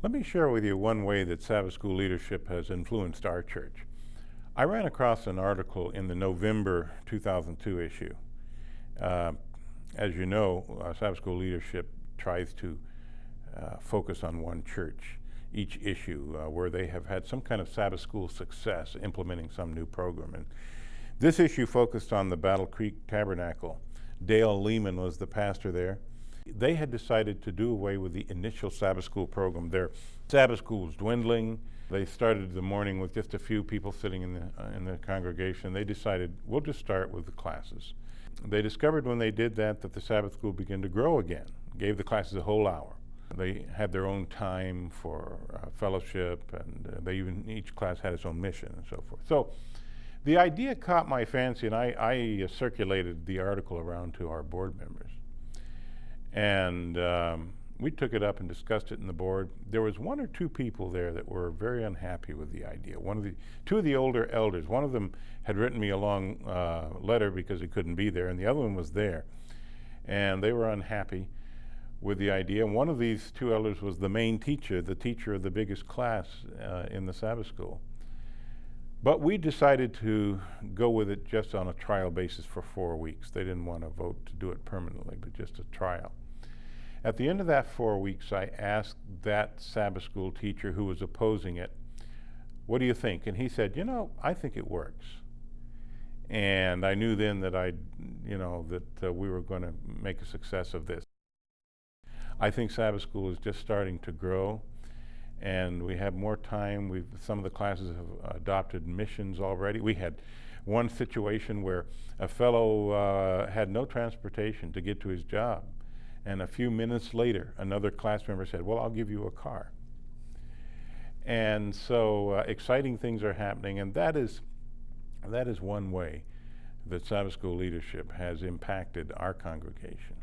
Let me share with you one way that Sabbath School leadership has influenced our church. I ran across an article in the November 2002 issue. Uh, as you know, Sabbath School leadership tries to focus on one church each issue where they have had some kind of Sabbath School success implementing some new program. And this issue focused on the Battle Creek Tabernacle. Dale Lehman was the pastor there. They had decided to do away with the initial Sabbath School program. Their Sabbath School was dwindling. They started the morning with just a few people sitting in the congregation. They decided, we'll just start with the classes. They discovered when they did that the Sabbath School began to grow again, gave the classes a whole hour. They had their own time for fellowship, and each class had its own mission and so forth. So the idea caught my fancy, and I circulated the article around to our board members. And we took it up and discussed it in the board. There was one or two people there that were very unhappy with the idea. Two of the older elders, one of them had written me a long letter because he couldn't be there, and the other one was there. And they were unhappy with the idea. And one of these two elders was the main teacher, the teacher of the biggest class in the Sabbath School. But we decided to go with it just on a trial basis for 4 weeks. They didn't want to vote to do it permanently, but just a trial. At the end of that 4 weeks, I asked that Sabbath School teacher who was opposing it, what do you think? And he said, I think it works. And I knew then that we were going to make a success of this. I think Sabbath School is just starting to grow, and we have more time. Some of the classes have adopted missions already. We had one situation where a fellow had no transportation to get to his job. And a few minutes later, another class member said, well, I'll give you a car. And so exciting things are happening, and that is one way that Sabbath School leadership has impacted our congregation.